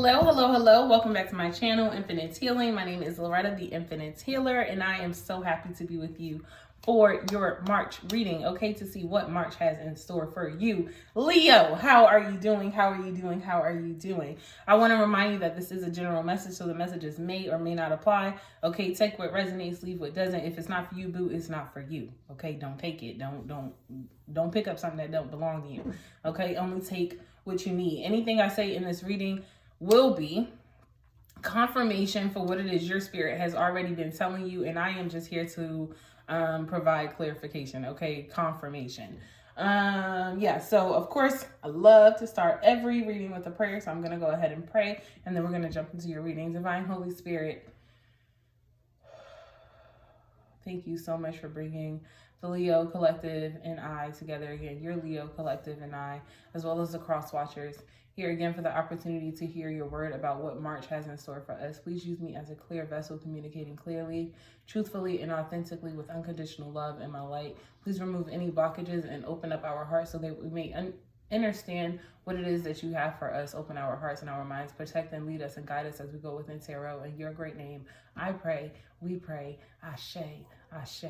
Hello. Welcome back to my channel, Infinite Healing. My name is Loretta, the Infinite Healer, and I am so happy to be with you for your March reading, okay, to see what March has in store for you. Leo, how are you doing? How are you doing? How are you doing? I want to remind you that this is a general message, so the messages may or may not apply, okay? Take what resonates, leave what doesn't. If it's not for you, boo, it's not for you, okay? Don't take it. Don't pick up something that don't belong to you, okay? Only take what you need. Anything I say in this reading will be confirmation for what it is your spirit has already been telling you, and I am just here to provide clarification, okay? Confirmation. So of course I love to start every reading with a prayer, so I'm gonna go ahead and pray, and then we're gonna jump into your reading. Divine Holy Spirit, thank you so much for bringing the Leo Collective and I together again, your Leo Collective and I, as well as the Cross Watchers, here again for the opportunity to hear your word about what March has in store for us. Please use me as a clear vessel, communicating clearly, truthfully, and authentically with unconditional love and my light. Please remove any blockages and open up our hearts so that we may understand what it is that you have for us. Open our hearts and our minds. Protect and lead us and guide us as we go within tarot. In your great name, I pray, we pray. Ashe, Ashe,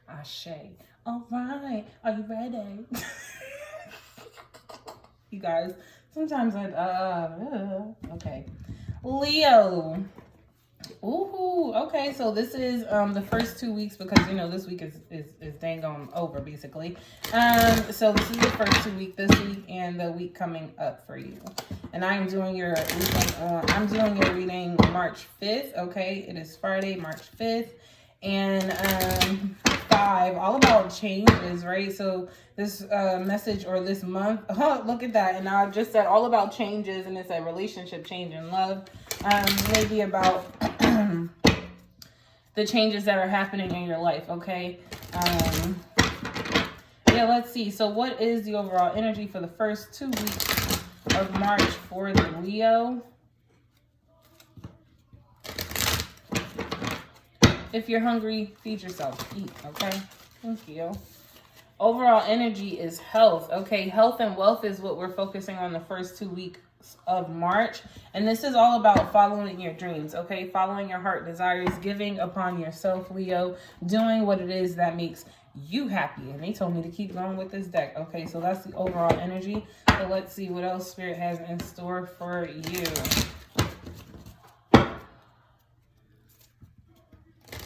Ashe. All right, are you ready? You guys, sometimes okay. Leo. Ooh, okay, so this is the first 2 weeks, because you know this week is dang on over basically. So this is the first 2 weeks, this week and the week coming up for you. And I am doing your reading March 5th, okay? It is Friday, March 5th. And 5, all about changes, right? So this message, or this month, look at that. And I just said all about changes, and it's a relationship change in love. Maybe about the changes that are happening in your life, okay? Let's see. So what is the overall energy for the first 2 weeks of March for the Leo? If you're hungry, feed yourself. Eat, okay? Thank you. Overall energy is health, okay? Health and wealth is what we're focusing on the first 2 weeks of March. And this is all about following your dreams, okay? Following your heart desires, giving upon yourself, Leo, doing what it is that makes you happy. And they told me to keep going with this deck, okay? So that's the overall energy. So let's see what else Spirit has in store for you.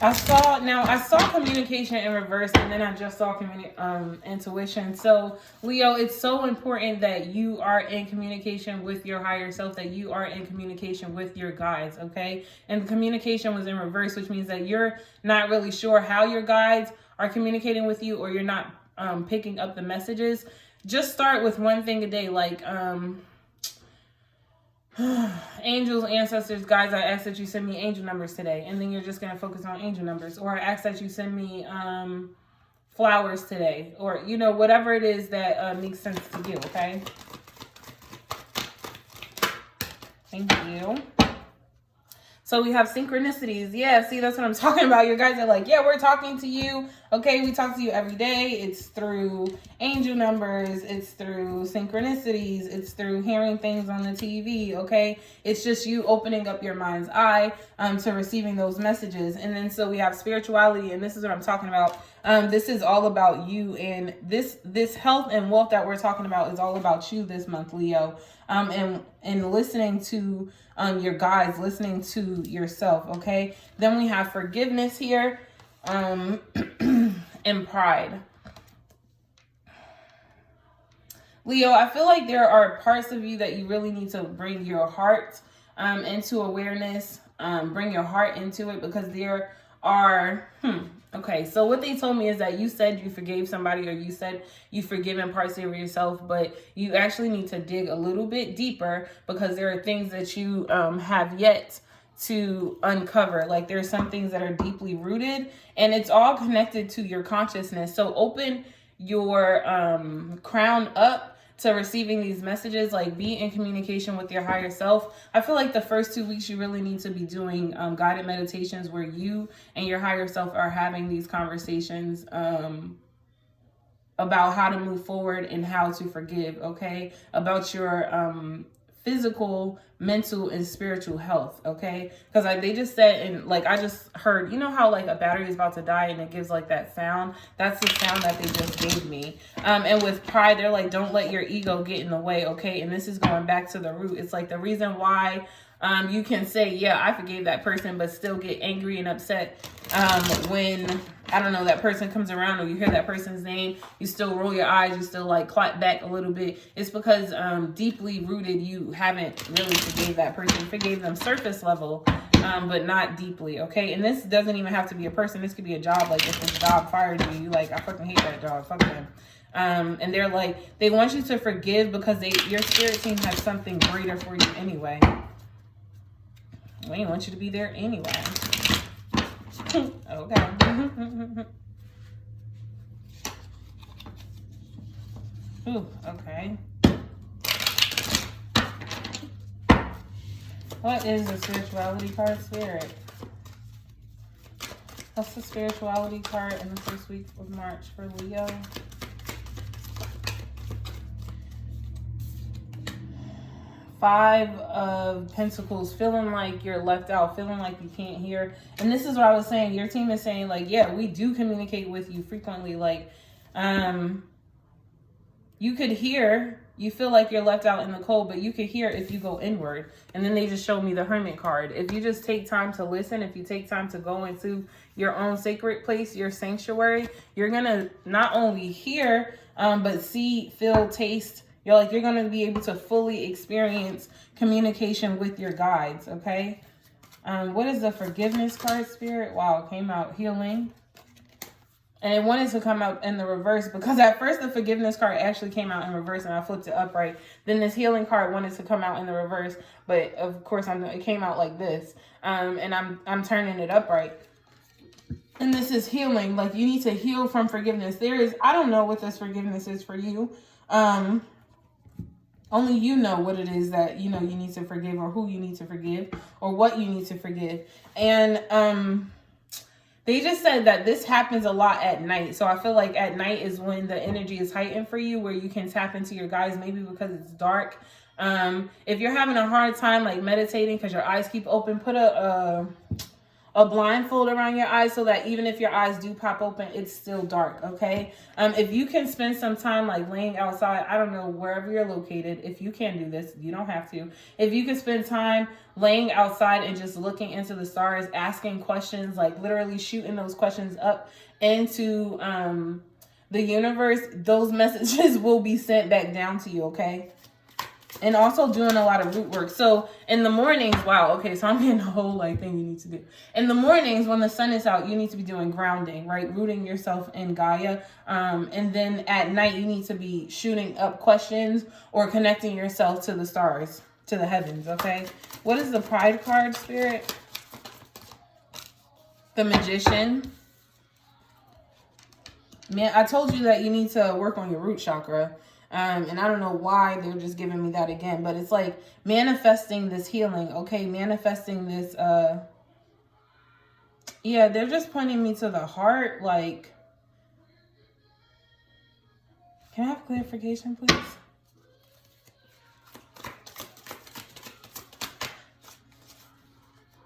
I saw communication in reverse, and then I just saw intuition. So Leo, it's so important that you are in communication with your higher self, that you are in communication with your guides, okay? And the communication was in reverse, which means that you're not really sure how your guides are communicating with you, or you're not picking up the messages. Just start with one thing a day, like angels, ancestors, guides, I ask that you send me angel numbers today. And then you're just going to focus on angel numbers. Or I ask that you send me flowers today. Or, you know, whatever it is that makes sense to you, okay? Thank you. So we have synchronicities. Yeah, see, that's what I'm talking about. Your guys are like, yeah, we're talking to you. Okay, we talk to you every day. It's through angel numbers. It's through synchronicities. It's through hearing things on the TV, okay? It's just you opening up your mind's eye to receiving those messages. And then so we have spirituality, and this is what I'm talking about. This is all about you, and this health and wealth that we're talking about is all about you this month, Leo. And listening to your guides, listening to yourself, okay? Then we have forgiveness here, and pride. Leo, I feel like there are parts of you that you really need to bring your heart into awareness, bring your heart into it, because there are, okay, so what they told me is that you said you forgave somebody, or you said you've forgiven parts of yourself, but you actually need to dig a little bit deeper, because there are things that you have yet to uncover. Like there's some things that are deeply rooted, and it's all connected to your consciousness. So open your crown up to receiving these messages, like be in communication with your higher self. I feel like the first 2 weeks you really need to be doing guided meditations where you and your higher self are having these conversations about how to move forward and how to forgive, okay? About your physical mental and spiritual health, okay? Because they just said, and like I just heard, you know how like a battery is about to die and it gives like that sound? That's the sound that they just gave me. And with pride, they're like, don't let your ego get in the way, okay? And this is going back to the root. It's like the reason why you can say, yeah, I forgave that person, but still get angry and upset when, I don't know, that person comes around or you hear that person's name, you still roll your eyes, you still like clap back a little bit. It's because deeply rooted, you haven't really forgave that person. You forgave them surface level, but not deeply, okay? And this doesn't even have to be a person. This could be a job. Like if this job fired you, you like, I fucking hate that job, fuck them. And they're like, they want you to forgive because your spirit team has something greater for you anyway. We want you to be there anyway. Okay. Ooh, okay. What is the spirituality card, Spirit? What's the spirituality card in the first week of March for Leo? Five of Pentacles, feeling like you're left out, feeling like you can't hear. And this is what I was saying. Your team is saying like, yeah, we do communicate with you frequently. Like, you could hear, you feel like you're left out in the cold, but you could hear if you go inward. And then they just showed me the Hermit card. If you just take time to listen, if you take time to go into your own sacred place, your sanctuary, you're going to not only hear, but see, feel, taste. You're going to be able to fully experience communication with your guides, okay? What is the forgiveness card, Spirit? Wow, it came out healing. And it wanted to come out in the reverse because at first the forgiveness card actually came out in reverse and I flipped it upright. Then this healing card wanted to come out in the reverse, but of course it came out like this. And I'm turning it upright. And this is healing. Like you need to heal from forgiveness. I don't know what this forgiveness is for you. Only you know what it is that, you need to forgive or who you need to forgive or what you need to forgive. And they just said that this happens a lot at night. So I feel like at night is when the energy is heightened for you, where you can tap into your guides, maybe because it's dark. If you're having a hard time like meditating because your eyes keep open, put a blindfold around your eyes so that even if your eyes do pop open, it's still dark, okay? If you can spend some time like laying outside, I don't know, wherever you're located, if you can do this, you don't have to. If you can spend time laying outside and just looking into the stars, asking questions, like literally shooting those questions up into the universe, those messages will be sent back down to you, okay? And also doing a lot of root work. So in the mornings, wow, okay, so I'm getting a whole like thing you need to do. In the mornings when the sun is out, you need to be doing grounding, right? Rooting yourself in Gaia. And then at night, you need to be shooting up questions or connecting yourself to the stars, to the heavens, okay? What is the Pride card, Spirit? The Magician. Man, I told you that you need to work on your root chakra. And I don't know why they're just giving me that again, but it's like manifesting this healing, okay? Manifesting this, yeah, they're just pointing me to the heart, like, can I have clarification, please?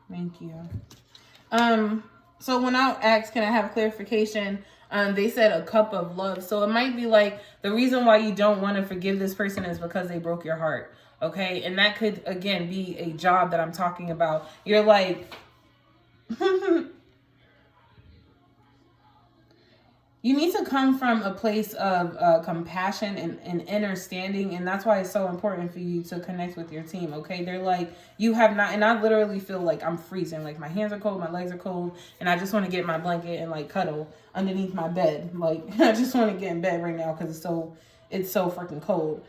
Thank you. So when I asked, can I have clarification? They said a cup of love. So it might be like the reason why you don't want to forgive this person is because they broke your heart. Okay. And that could, again, be a job that I'm talking about. You're like, you need to come from a place of compassion and understanding. And that's why it's so important for you to connect with your team. Okay. They're like, you have not, and I literally feel like I'm freezing. Like my hands are cold, my legs are cold. And I just want to get my blanket and like cuddle underneath my bed. Like I just want to get in bed right now because it's so freaking cold.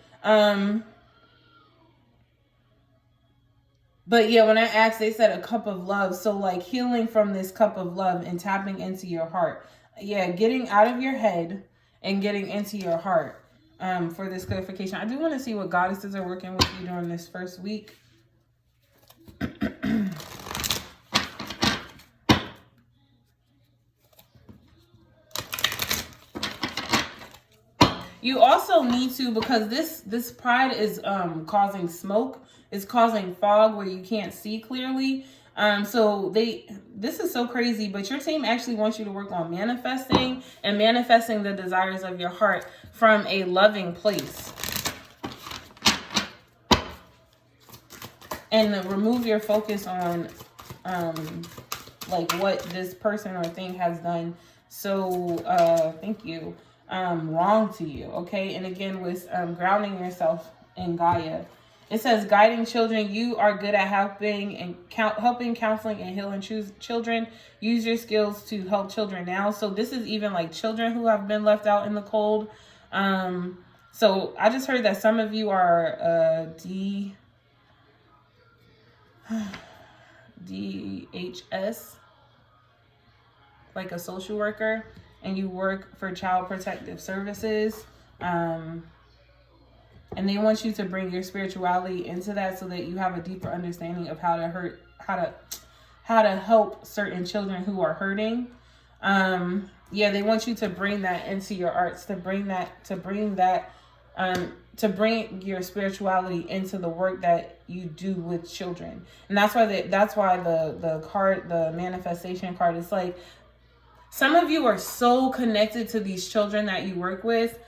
But yeah, when I asked, they said a cup of love. So like healing from this cup of love and tapping into your heart. Yeah, getting out of your head and getting into your heart for this clarification. I do want to see what goddesses are working with you during this first week. You also need to, because this pride is causing smoke, it's causing fog where you can't see clearly. So this is so crazy, but your team actually wants you to work on manifesting and manifesting the desires of your heart from a loving place. And remove your focus on like what this person or thing has done so wrong to you. Okay, and again, with grounding yourself in Gaia, it says guiding children. You are good at helping, counseling, and healing children. Use your skills to help children now. So this is even like children who have been left out in the cold. So I just heard that some of you are DHS, like a social worker, and you work for Child Protective Services. And they want you to bring your spirituality into that so that you have a deeper understanding of how to help certain children who are hurting. Yeah, they want you to bring that into your arts, to bring your spirituality into the work that you do with children. And that's why the manifestation card is like, some of you are so connected to these children that you work with,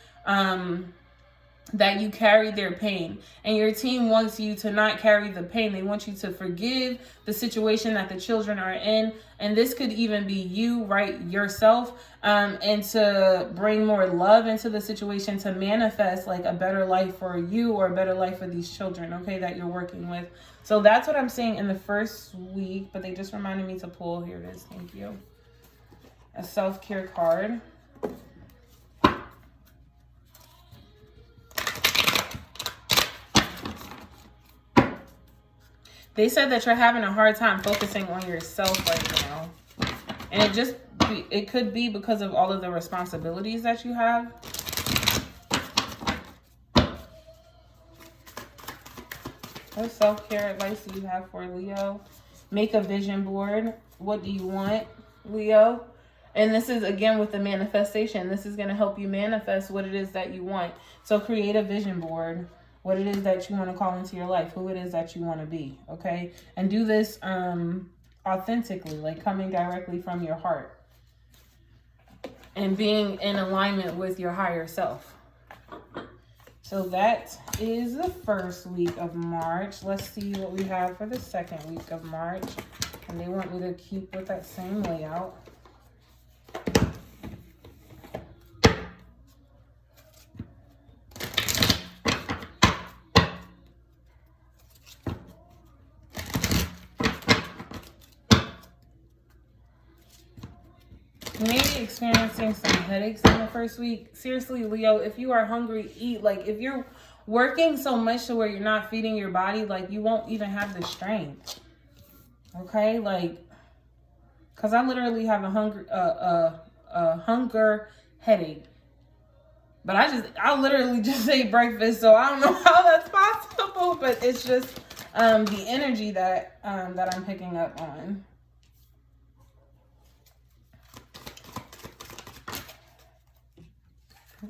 that you carry their pain, and your team wants you to not carry the pain. They want you to forgive the situation that the children are in, and this could even be you, right, yourself, and to bring more love into the situation, to manifest like a better life for you or a better life for these children, okay, that you're working with. So that's what I'm saying in the first week, but they just reminded me to pull. Here it is. Thank you. A self-care card. They said that you're having a hard time focusing on yourself right now. And it could be because of all of the responsibilities that you have. What self-care advice do you have for Leo? Make a vision board. What do you want, Leo? And this is, again, with the manifestation. This is going to help you manifest what it is that you want. So create a vision board. What it is that you want to call into your life, who it is that you want to be, okay? And do this authentically, like coming directly from your heart and being in alignment with your higher self. So that is the first week of March. Let's see what we have for the second week of March. And they want me to keep with that same layout. Maybe experiencing some headaches in the first week. Seriously, Leo, if you are hungry, eat. Like, if you're working so much to where you're not feeding your body, like, you won't even have the strength. Okay? Like, because I literally have a hunger headache. But I literally just ate breakfast, so I don't know how that's possible. But it's just the energy that I'm picking up on.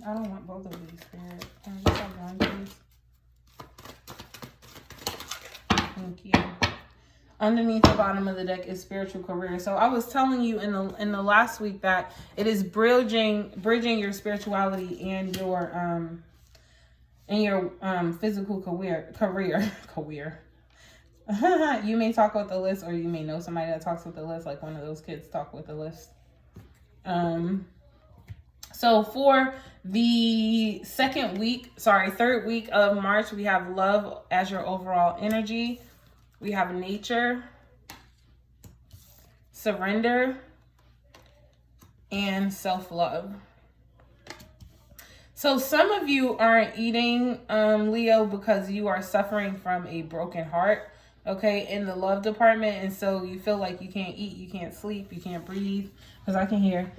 I don't want both of these, Spirit. Can I just have one, please? Thank you. Underneath the bottom of the deck is spiritual career. So I was telling you in the last week that it is bridging your spirituality and your physical career. You may talk with the list, or you may know somebody that talks with the list, like one of those kids talk with the list. So for the third week of March, we have love as your overall energy. We have nature, surrender, and self-love. So some of you aren't eating, Leo, because you are suffering from a broken heart, okay, in the love department. And so you feel like you can't eat, you can't sleep, you can't breathe. Because I can hear,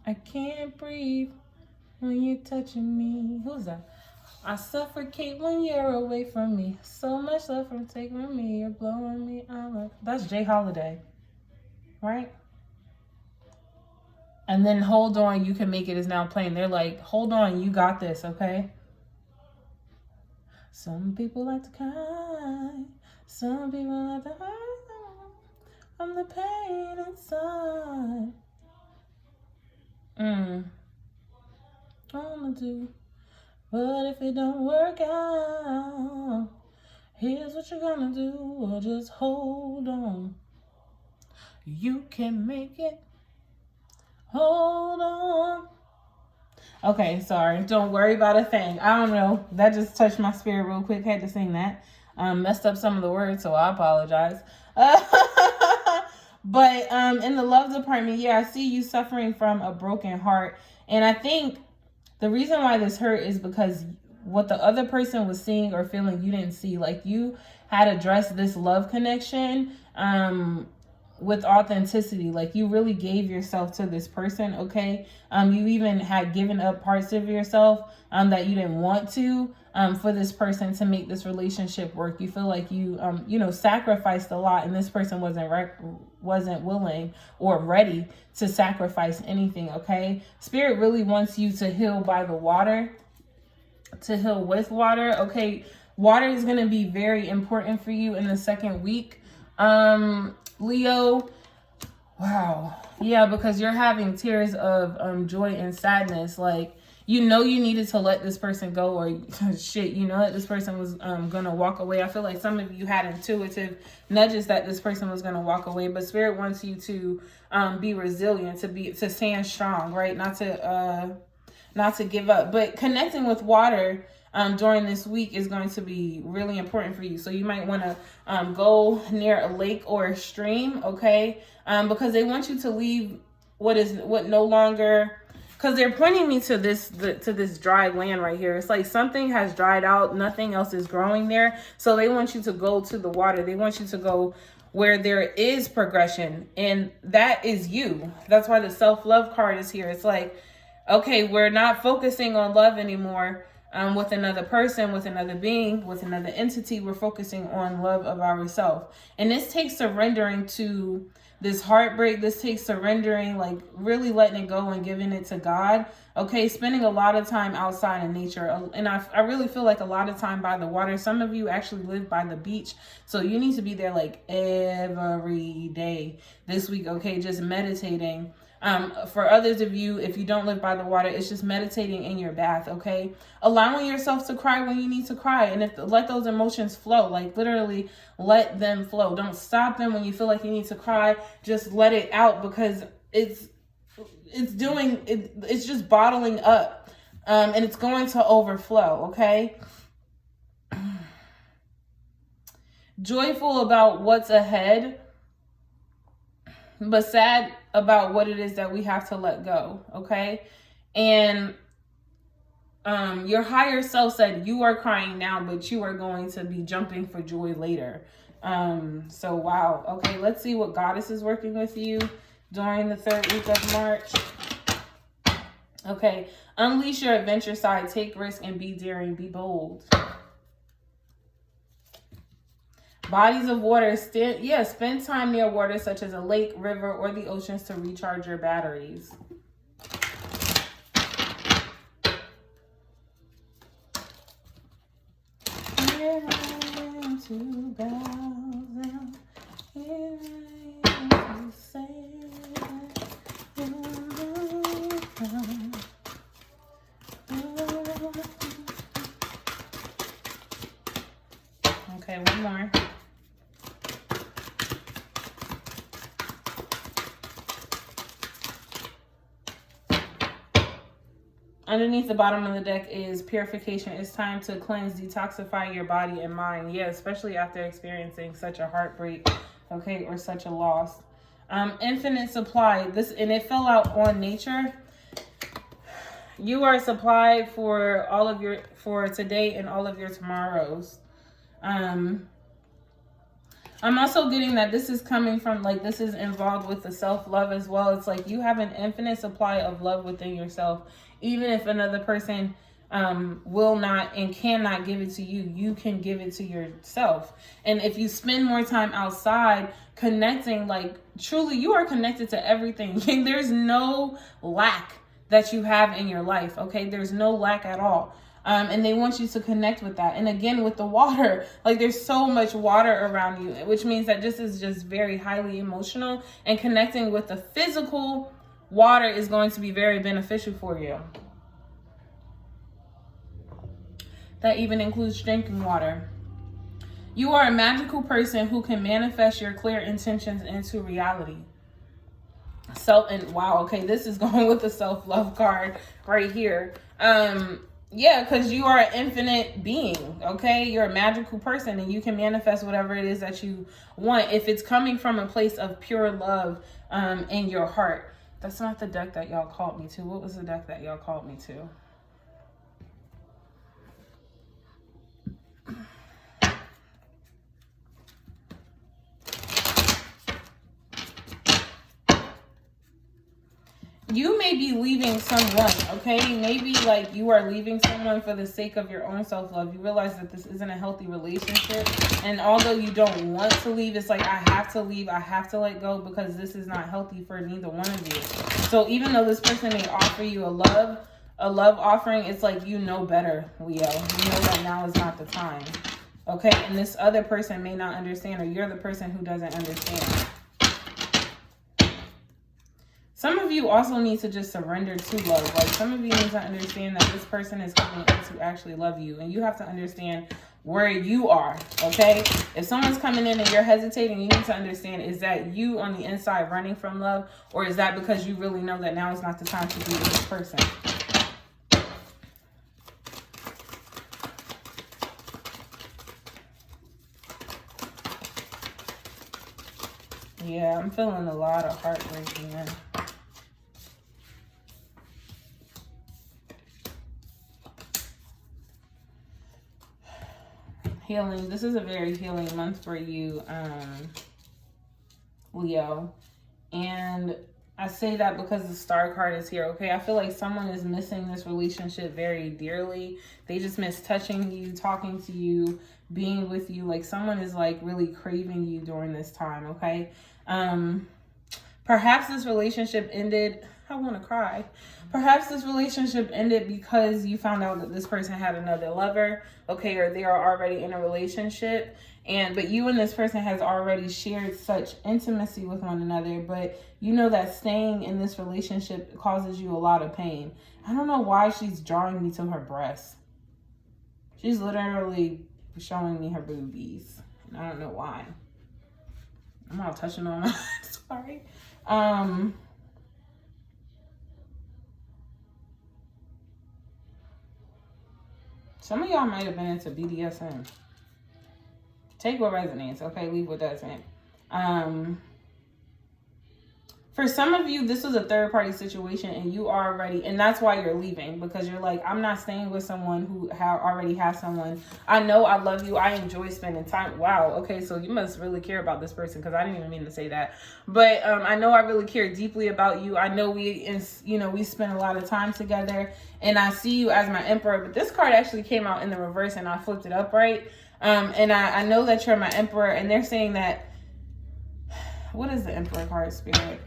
I can't breathe when you're touching me. Who's that? I suffocate when you're away from me. So much love from taking from me. You're blowing me out. That's Jay Holiday, right? And then hold on, you can make it is now plain. They're like, hold on, you got this, okay? Some people like to cry. Some people like to hide from the pain inside. I wanna do, but if it don't work out, here's what you're gonna do, or just hold on. You can make it. Hold on. Okay, sorry. Don't worry about a thing. I don't know. That just touched my spirit real quick. Had to sing that. Messed up some of the words, so I apologize. But in the love department, yeah, I see you suffering from a broken heart. And I think the reason why this hurt is because what the other person was seeing or feeling, you didn't see. Like, you had addressed this love connection with authenticity. Like, you really gave yourself to this person, okay? You even had given up parts of yourself that you didn't want to for this person to make this relationship work. You feel like you sacrificed a lot, and this person wasn't willing or ready to sacrifice anything, okay? Spirit really wants you to heal by the water, to heal with water, okay? Water is going to be very important for you in the second week. Leo, wow. Yeah, because you're having tears of joy and sadness. Like, you needed to let this person go, or shit, that this person was going to walk away. I feel like some of you had intuitive nudges that this person was going to walk away, but Spirit wants you to be resilient, to stand strong, right? Not to give up. But connecting with water during this week is going to be really important for you. So you might want to go near a lake or a stream, okay? Because they want you to leave what no longer, because they're pointing me to this dry land right here. It's like something has dried out, nothing else is growing there. So they want you to go to the water. They want you to go where there is progression, and that is you. That's why the self-love card is here. It's like, okay, we're not focusing on love anymore with another person, with another being, with another entity. We're focusing on love of ourselves. And this takes surrendering to this heartbreak. This takes surrendering, like really letting it go and giving it to God. Okay, spending a lot of time outside in nature. And I really feel like a lot of time by the water. Some of you actually live by the beach. So you need to be there like every day this week, okay? Just meditating. For others of you, if you don't live by the water, it's just meditating in your bath, okay? Allowing yourself to cry when you need to cry. And let those emotions flow, like literally let them flow. Don't stop them when you feel like you need to cry. Just let it out, because it's just bottling up, and it's going to overflow, okay? Joyful about what's ahead, but sad about what it is that we have to let go, okay? And your higher self said you are crying now, but you are going to be jumping for joy later. So wow. Okay, let's see what Goddess is working with you during the third week of March. Okay, unleash your adventure side, take risk, and be daring, be bold. Bodies of water, spend time near water such as a lake, river, or the oceans to recharge your batteries. Okay, one more. Underneath the bottom of the deck is purification. It's time to cleanse, detoxify your body and mind. Yeah, especially after experiencing such a heartbreak, okay, or such a loss. Infinite supply. And it fell out on nature. You are supplied for today and all of your tomorrows. I'm also getting that this is coming from, like, this is involved with the self-love as well. It's like you have an infinite supply of love within yourself. Even if another person will not and cannot give it to you, you can give it to yourself. And if you spend more time outside connecting, like truly, you are connected to everything. There's no lack that you have in your life, okay? There's no lack at all. And they want you to connect with that. And again, with the water, like there's so much water around you, which means that this is just very highly emotional, and connecting with the physical water is going to be very beneficial for you. That even includes drinking water. You are a magical person who can manifest your clear intentions into reality. And wow, okay, this is going with the self-love card right here. Yeah, because you are an infinite being, okay? You're a magical person, and you can manifest whatever it is that you want if it's coming from a place of pure love in your heart. That's not the deck that y'all called me to. What was the deck that y'all called me to? You may be leaving someone, okay? Maybe like you are leaving someone for the sake of your own self-love. You realize that this isn't a healthy relationship. And although you don't want to leave, it's like, I have to leave. I have to let go because this is not healthy for neither one of you. So even though this person may offer you a love offering, it's like, you know better, Leo. You know that now is not the time, okay? And this other person may not understand, or you're the person who doesn't understand. Some of you also need to just surrender to love. Like, some of you need to understand that this person is coming in to actually love you. And you have to understand where you are, okay? If someone's coming in and you're hesitating, you need to understand, is that you on the inside running from love? Or is that because you really know that now is not the time to be with this person? Yeah, I'm feeling a lot of heartbreak here. Healing. This is a very healing month for you, Leo. And I say that because the Star card is here, okay? I feel like someone is missing this relationship very dearly. They just miss touching you, talking to you, being with you. Like, someone is like really craving you during this time, okay? Perhaps this relationship ended. I want to cry. Perhaps this relationship ended because you found out that this person had another lover, okay, or they are already in a relationship, but you and this person has already shared such intimacy with one another, but you know that staying in this relationship causes you a lot of pain. I don't know why she's drawing me to her breast. She's literally showing me her boobies. And I don't know why. I'm not touching on my sorry. Some of y'all might have been into BDSM. Take what resonates, okay? Leave what doesn't. For some of you, this was a third-party situation, and you are already, and that's why you're leaving, because you're like, I'm not staying with someone who already has someone. I know I love you. I enjoy spending time. Wow. Okay, so you must really care about this person, because I didn't even mean to say that. But I know I really care deeply about you. I know we spend a lot of time together, and I see you as my emperor. But this card actually came out in the reverse, and I flipped it upright. And I know that you're my emperor, and they're saying that, what is the emperor card, Spirit?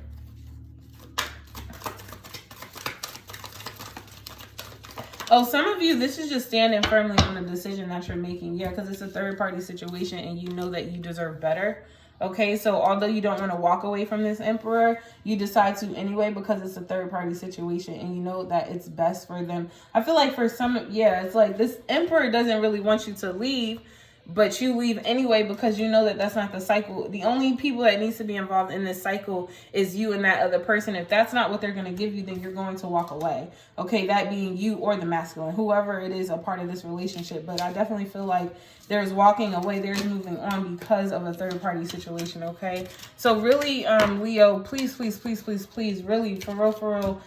Oh, some of you, this is just standing firmly on the decision that you're making. Yeah, because it's a third-party situation, and you know that you deserve better. Okay, so although you don't want to walk away from this emperor, you decide to anyway because it's a third-party situation, and you know that it's best for them. I feel like for some, yeah, it's like this emperor doesn't really want you to leave, but you leave anyway because you know that that's not the cycle. The only people that needs to be involved in this cycle is you and that other person. If that's not what they're going to give you, then you're going to walk away. Okay, that being you or the masculine, whoever it is a part of this relationship. But I definitely feel like there's walking away, there's moving on because of a third-party situation, okay? So really, Leo, please, please, please, please, please, really, for real,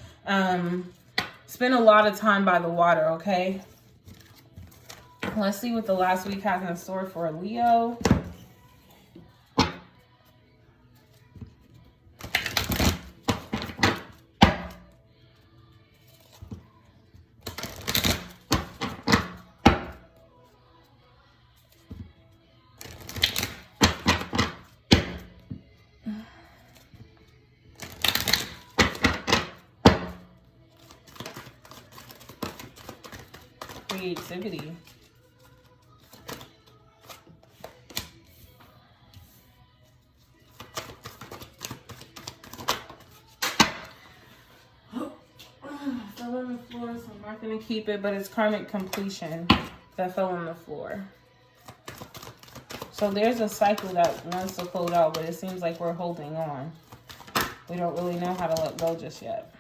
spend a lot of time by the water, okay? Let's see what the last week has in store for Leo. creativity. Fell on the floor, so I'm not going to keep it, but it's karmic completion that fell on the floor. So there's a cycle that wants to close out, but it seems like we're holding on. We don't really know how to let go just yet.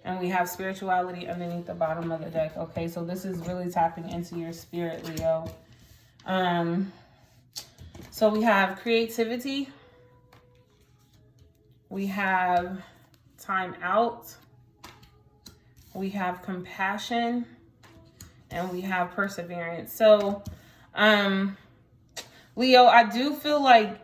And we have spirituality underneath the bottom of the deck. Okay, so this is really tapping into your spirit, Leo. So we have creativity. We have time out. We have compassion. And we have perseverance. So, Leo, I do feel like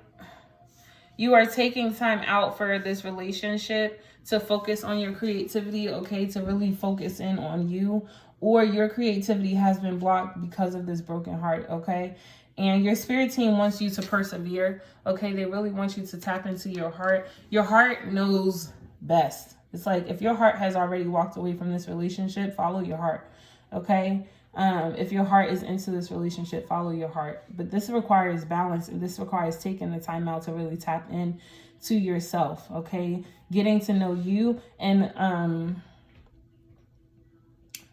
you are taking time out for this relationship to focus on your creativity, okay? To really focus in on you, or your creativity has been blocked because of this broken heart, okay? And your spirit team wants you to persevere, okay? They really want you to tap into your heart. Your heart knows best. It's like if your heart has already walked away from this relationship, follow your heart, okay? If your heart is into this relationship, follow your heart. But this requires balance, and this requires taking the time out to really tap in to yourself, okay? Getting to know you and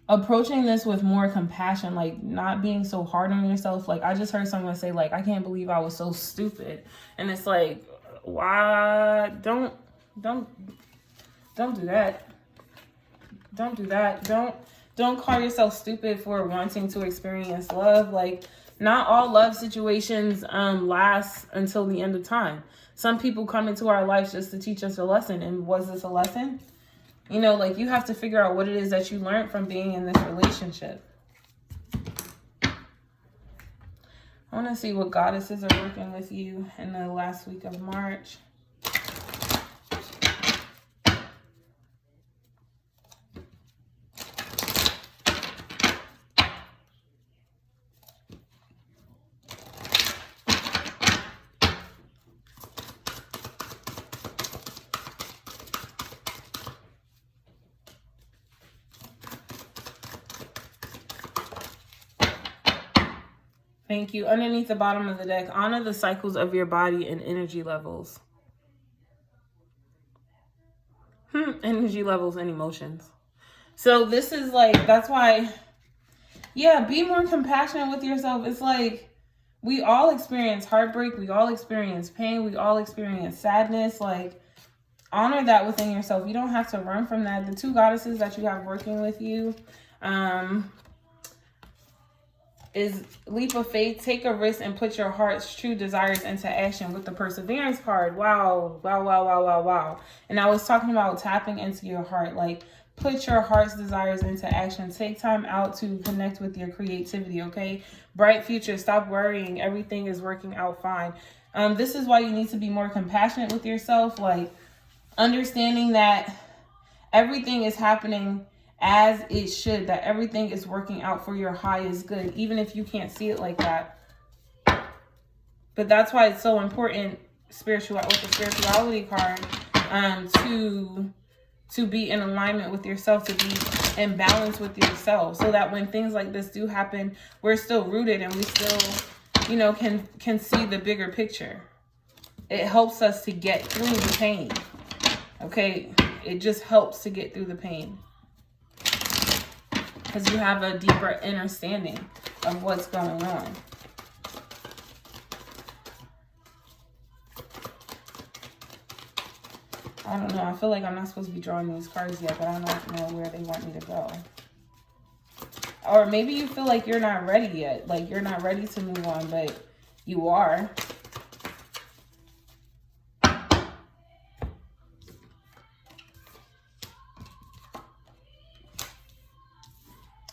approaching this with more compassion, like not being so hard on yourself. Like I just heard someone say, like, I can't believe I was so stupid. And it's like, why? Don't do that. Don't do that. Don't call yourself stupid for wanting to experience love. Like, not all love situations last until the end of time. Some people come into our lives just to teach us a lesson. And was this a lesson? You know, like, you have to figure out what it is that you learned from being in this relationship. I want to see what goddesses are working with you in the last week of March. Thank you. Underneath the bottom of the deck, honor the cycles of your body and energy levels. Energy levels and emotions. So this is like, that's why, yeah, be more compassionate with yourself. It's like, we all experience heartbreak. We all experience pain. We all experience sadness. Like, honor that within yourself. You don't have to run from that. The two goddesses that you have working with you, is leap of faith, take a risk, and put your heart's true desires into action with the perseverance card. Wow. And I was talking about tapping into your heart, like put your heart's desires into action. Take time out to connect with your creativity, okay? Bright future, stop worrying. Everything is working out fine. This is why you need to be more compassionate with yourself, like understanding that everything is happening as it should, that everything is working out for your highest good, even if you can't see it like that. But that's why it's so important, with the spirituality card, to be in alignment with yourself, to be in balance with yourself, so that when things like this do happen, we're still rooted and we still, you know, can see the bigger picture. It helps us to get through the pain. Okay, it just helps to get through the pain, because you have a deeper understanding of what's going on. I don't know. I feel like I'm not supposed to be drawing these cards yet, but I don't know where they want me to go. Or maybe you feel like you're not ready yet. Like you're not ready to move on, but you are.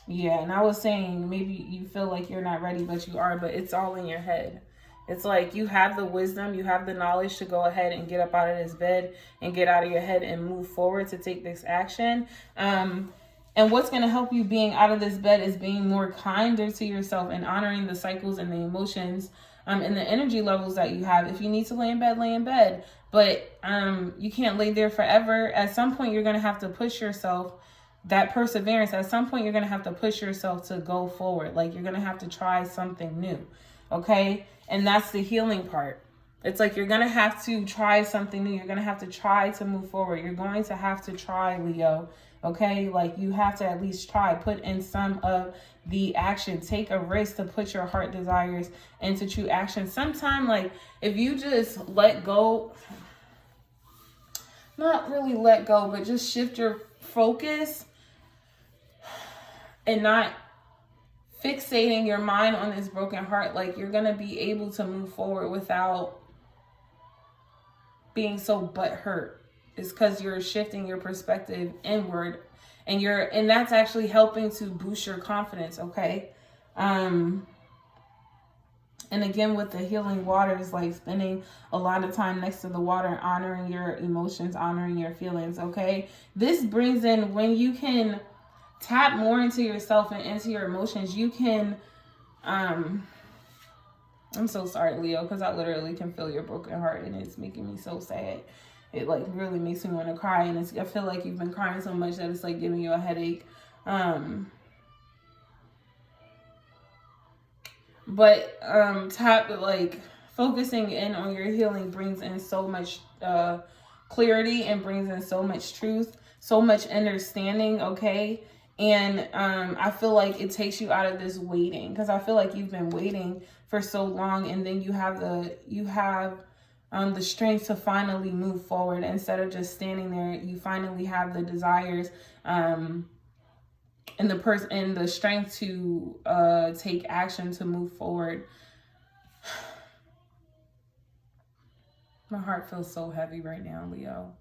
Yeah, and I was saying maybe you feel like you're not ready, but you are, but it's all in your head. It's like you have the wisdom, you have the knowledge to go ahead and get up out of this bed and get out of your head and move forward to take this action. And what's going to help you being out of this bed is being more kinder to yourself and honoring the cycles and the emotions and the energy levels that you have. If you need to lay in bed, lay in bed. But you can't lay there forever. At some point, you're going to have to push yourself that perseverance, at some point you're going to have to push yourself to go forward. Like, you're going to have to try something new. Okay. And that's the healing part. It's like, you're going to have to try something new. You're going to have to try to move forward. You're going to have to try, Leo. Okay. Like, you have to at least try, put in some of the action, take a risk to put your heart desires into true action. Sometime, like, if you just let go, not really let go, but just shift your focus and not fixating your mind on this broken heart, like, you're going to be able to move forward without being so butthurt. It's because you're shifting your perspective inward, and that's actually helping to boost your confidence. Okay. And again, with the healing waters, like spending a lot of time next to the water, honoring your emotions, honoring your feelings. Okay. This brings in, when you can tap more into yourself and into your emotions, you can, I'm so sorry, Leo, because I literally can feel your broken heart, and it's making me so sad. It like really makes me want to cry, and I feel like you've been crying so much that it's like giving you a headache. But like focusing in on your healing brings in so much clarity, and brings in so much truth, so much understanding. Okay. And I feel like it takes you out of this waiting, because I feel like you've been waiting for so long, and then you have the strength to finally move forward. Instead of just standing there, you finally have the desires and the strength to take action to move forward. My heart feels so heavy right now, Leo.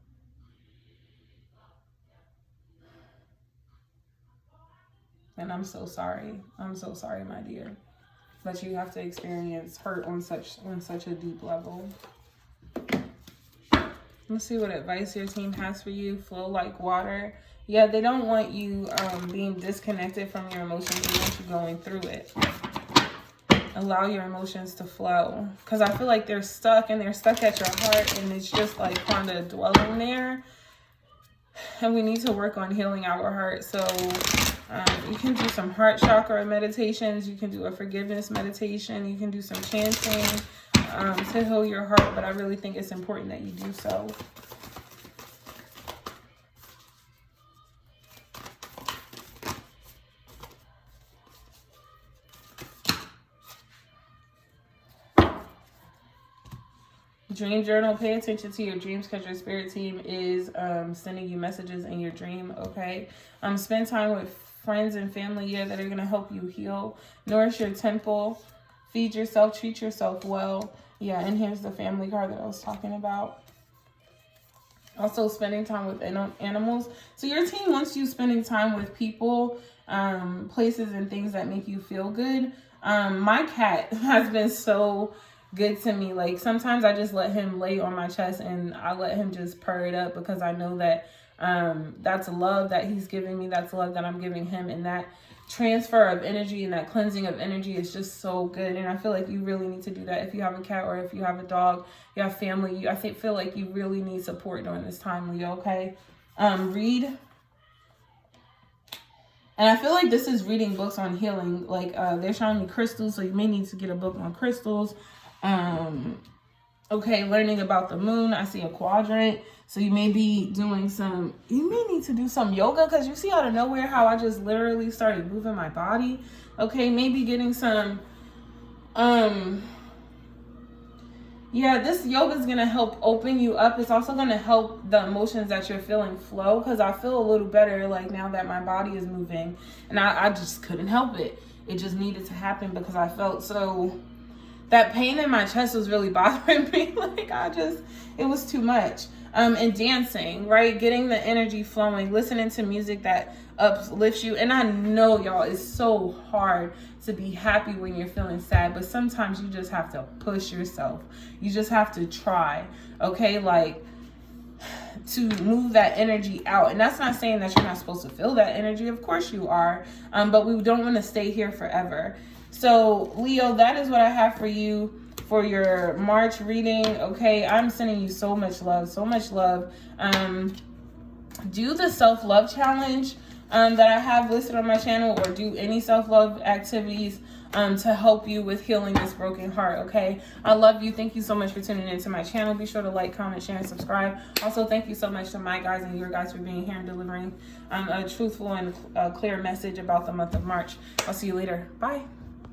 And I'm so sorry. I'm so sorry, my dear, that you have to experience hurt on such a deep level. Let's see what advice your team has for you. Flow like water. Yeah, they don't want you being disconnected from your emotions. They want you going through it. Allow your emotions to flow. Because I feel like they're stuck, and they're stuck at your heart, and it's just like kind of dwelling there. And we need to work on healing our heart. So you can do some heart chakra meditations. You can do a forgiveness meditation. You can do some chanting to heal your heart. But I really think it's important that you do so. Dream journal. Pay attention to your dreams, because your spirit team is sending you messages in your dream. Okay. Spend time with friends and family that are going to help you heal. Nourish your temple. Feed yourself. Treat yourself well. Yeah. And here's the family card that I was talking about. Also, spending time with animals. So your team wants you spending time with people, places, and things that make you feel good. My cat has been so good to me. Like, sometimes I just let him lay on my chest, and I let him just purr it up, because I know that that's love that he's giving me. That's love that I'm giving him. And that transfer of energy and that cleansing of energy is just so good. And I feel like you really need to do that. If you have a cat, or if you have a dog, you have family, I feel like you really need support during this time, Leo. Okay. Read. And I feel like this is reading books on healing. Like, they're showing me crystals, so you may need to get a book on crystals. Okay, learning about the moon. I see a quadrant. So you may be doing you may need to do some yoga, because you see out of nowhere how I just literally started moving my body. Okay, maybe getting some, yeah, this yoga is going to help open you up. It's also going to help the emotions that you're feeling flow, because I feel a little better, like, now that my body is moving, and I just couldn't help it. It just needed to happen, because I felt so, that pain in my chest was really bothering me. Like, it was too much. And dancing, right? Getting the energy flowing, listening to music that uplifts you. And I know, y'all, it's so hard to be happy when you're feeling sad, but sometimes you just have to push yourself. You just have to try, okay? Like, to move that energy out. And that's not saying that you're not supposed to feel that energy. Of course you are. But we don't want to stay here forever. So, Leo, that is what I have for you for your March reading. Okay, I'm sending you so much love, so much love. Do the self-love challenge that I have listed on my channel, or do any self-love activities to help you with healing this broken heart. Okay, I love you. Thank you so much for tuning into my channel. Be sure to like, comment, share, and subscribe. Also, thank you so much to my guys and your guys for being here and delivering a truthful and clear message about the month of March. I'll see you later. Bye.